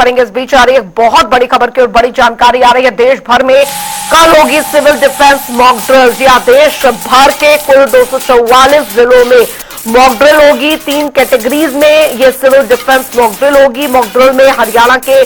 करेंगे। इस बीच आ रही है बहुत बड़ी खबर की और बड़ी जानकारी आ रही है। देश भर में कल होगी सिविल डिफेंस मॉक ड्रिल। जी हाँ, देश भर के कुल 244 जिलों में मॉक ड्रिल होगी। 3 कैटेगरीज में ये सिविल डिफेंस मॉक ड्रिल होगी। मॉक ड्रिल में हरियाणा के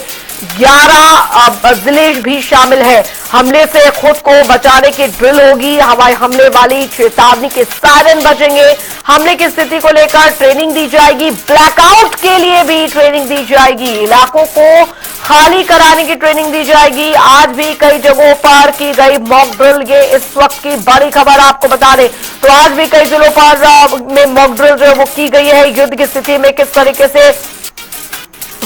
11 जिले भी शामिल है। हमले से खुद को बचाने की ड्रिल होगी। हवाई हमले वाली चेतावनी के सायरन बजेंगे। हमले की स्थिति को लेकर ट्रेनिंग दी जाएगी। ब्लैकआउट के लिए भी ट्रेनिंग दी जाएगी। इलाकों को खाली कराने की ट्रेनिंग दी जाएगी। आज भी कई जगहों पर की गई मॉक ड्रिल, ये इस वक्त की बड़ी खबर आपको बता दें तो आज भी कई जिलों पर में मॉक ड्रिल जो है वो की गई है। युद्ध की स्थिति में किस तरीके से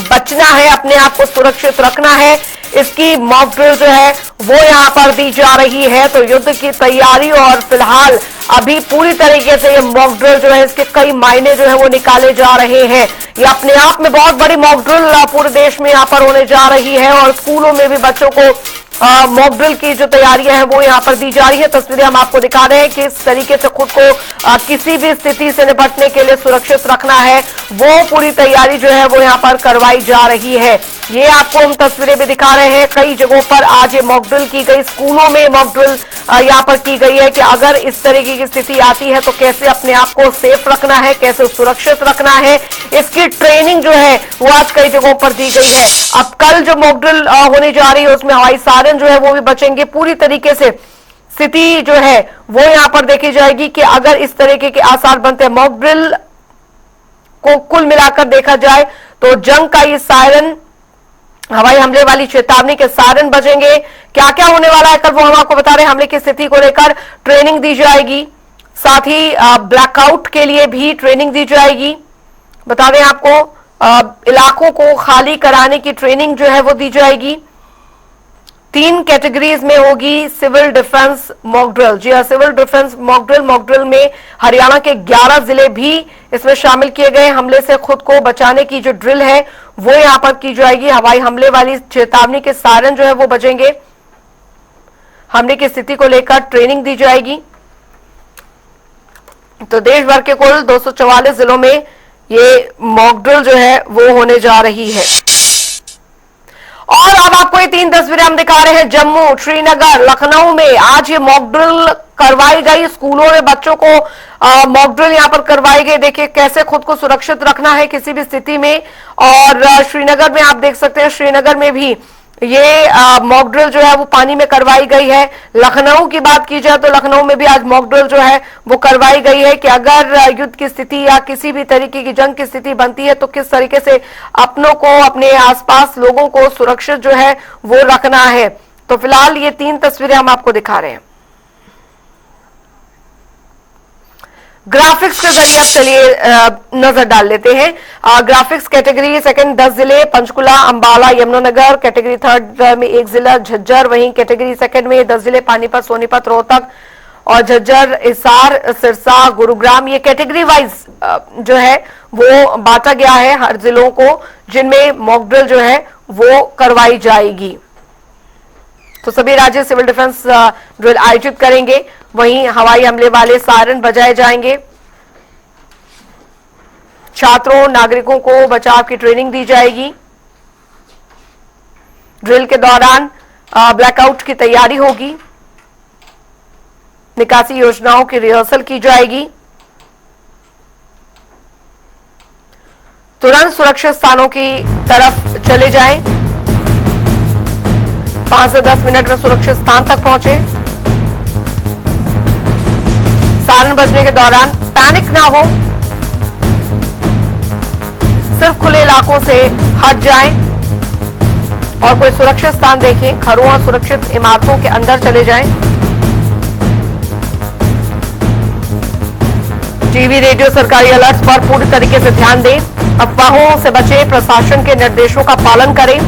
बचना है, अपने आप को सुरक्षित रखना है, इसकी मॉक ड्रिल जो है वो यहां पर दी जा रही है। तो युद्ध की तैयारी और फिलहाल अभी पूरी तरीके से ये मॉक ड्रिल जो है इसके कई मायने जो है वो निकाले जा रहे हैं। ये अपने आप में बहुत बड़ी मॉक ड्रिल पूरे देश में यहां पर होने जा रही है और स्कूलों में भी बच्चों को मॉक ड्रिल की जो तैयारियां हैं वो यहां पर दी जा रही है। तस्वीरें हम आपको दिखा रहे हैं कि इस तरीके से खुद को किसी भी स्थिति से निपटने के लिए सुरक्षित रखना है, वो पूरी तैयारी जो है वो यहां पर करवाई जा रही है। ये आपको हम तस्वीरें भी दिखा रहे हैं। कई जगहों पर आज ये मॉक ड्रिल की गई। स्कूलों में मॉक ड्रिल यहां पर की गई है कि अगर इस तरीके की स्थिति आती है तो कैसे अपने आप को सेफ रखना है, कैसे सुरक्षित रखना है, इसकी ट्रेनिंग जो है वो आज कई जगहों पर दी गई है। अब कल जो मॉक ड्रिल होने जा रही है उसमें हवाई सायरन जो है वो भी बचेंगे। पूरी तरीके से स्थिति जो है वो यहां पर देखी जाएगी कि अगर इस तरीके के आसार बनते हैं। मॉक ड्रिल को कुल मिलाकर देखा जाए तो जंग का ये सायरन, हवाई हमले वाली चेतावनी के सायरन बजेंगे। क्या क्या होने वाला है कल वो हम आपको बता रहे हैं। हमले की स्थिति को लेकर ट्रेनिंग दी जाएगी, साथ ही ब्लैकआउट के लिए भी ट्रेनिंग दी जाएगी। बता दें आपको इलाकों को खाली कराने की ट्रेनिंग जो है वो दी जाएगी। 3 कैटेगरीज में होगी सिविल डिफेंस मॉक ड्रिल। जी हाँ, सिविल डिफेंस मॉक ड्रिल में हरियाणा के 11 जिले भी इसमें शामिल किए गए। हमले से खुद को बचाने की जो ड्रिल है वो यहां पर की जाएगी। हवाई हमले वाली चेतावनी के सायरन जो है वो बजेंगे। हमले की स्थिति को लेकर ट्रेनिंग दी जाएगी। तो देश भर के कुल 244 जिलों में ये मॉक ड्रिल जो है वो होने जा रही है। और अब आपको ये 3 तस्वीरें हम दिखा रहे हैं। जम्मू, श्रीनगर, लखनऊ में आज ये मॉक ड्रिल करवाई गई। स्कूलों में बच्चों को मॉक ड्रिल यहां पर करवाई गई। देखिए कैसे खुद को सुरक्षित रखना है किसी भी स्थिति में। और श्रीनगर में आप देख सकते हैं, श्रीनगर में भी ये मॉक ड्रिल जो है वो पानी में करवाई गई है। लखनऊ की बात की जाए तो लखनऊ में भी आज मॉक ड्रिल जो है वो करवाई गई है कि अगर युद्ध की स्थिति या किसी भी तरीके की जंग की स्थिति बनती है तो किस तरीके से अपनों को, अपने आसपास लोगों को सुरक्षित जो है वो रखना है। तो फिलहाल ये 3 तस्वीरें हम आपको दिखा रहे हैं। ग्राफिक्स के जरिए आप चलिए नजर डाल लेते हैं। ग्राफिक्स कैटेगरी सेकंड 10 जिले, पंचकुला, अंबाला, यमुनानगर। कैटेगरी थर्ड में 1 जिला झज्जर। वहीं कैटेगरी सेकंड में 10 जिले, पानीपत, सोनीपत, रोहतक और झज्जर, हिसार, सिरसा, गुरुग्राम। ये कैटेगरी वाइज जो है वो बांटा गया है हर जिलों को, जिनमें मॉक ड्रिल जो है वो करवाई जाएगी। तो सभी राज्य सिविल डिफेंस ड्रिल आयोजित करेंगे। वहीं हवाई हमले वाले सायरन बजाए जाएंगे। छात्रों, नागरिकों को बचाव की ट्रेनिंग दी जाएगी। ड्रिल के दौरान ब्लैकआउट की तैयारी होगी। निकासी योजनाओं की रिहर्सल की जाएगी। तुरंत सुरक्षित स्थानों की तरफ चले जाएं। 5 से 10 मिनट में सुरक्षित स्थान तक पहुंचे। सायरन बजने के दौरान पैनिक ना हो, सिर्फ खुले इलाकों से हट जाएं और कोई सुरक्षित स्थान देखें। घरों और सुरक्षित इमारतों के अंदर चले जाएं। टीवी, रेडियो, सरकारी अलर्ट्स पर पूरी तरीके से ध्यान दें। अफवाहों से बचें। प्रशासन के निर्देशों का पालन करें।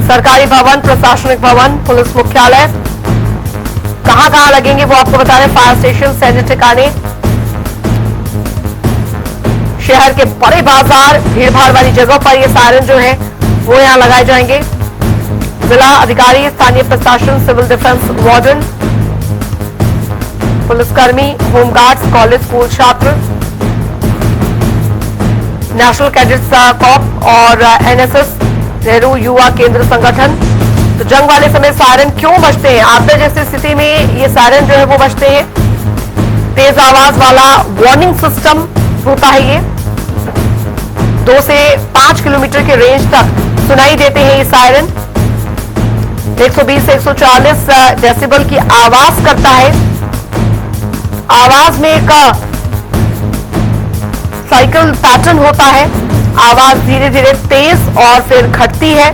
सरकारी भवन, प्रशासनिक भवन, पुलिस मुख्यालय कहां कहां लगेंगे वो आपको बता रहे हैं। फायर स्टेशन, सैन्य ठिकाने, शहर के बड़े बाजार, भीड़भाड़ वाली जगहों पर ये सायरन जो है वो यहां लगाए जाएंगे। जिला अधिकारी, स्थानीय प्रशासन, सिविल डिफेंस वार्डन, पुलिसकर्मी, होमगार्ड्स, कॉलेज, स्कूल छात्र, नेशनल कैडेट्स कॉप और एनएसएस नेहरू युवा केंद्र संगठन। तो जंग वाले समय सायरन क्यों बजते हैं? आपदा जैसी स्थिति में ये सायरन जो है वो बजते हैं। तेज आवाज वाला वार्निंग सिस्टम होता है ये। 2 से 5 किलोमीटर के रेंज तक सुनाई देते हैं ये सायरन। 120 से 140 डेसिबल की आवाज करता है। आवाज में एक साइकिल पैटर्न होता है। आवाज धीरे धीरे तेज और फिर घटती है।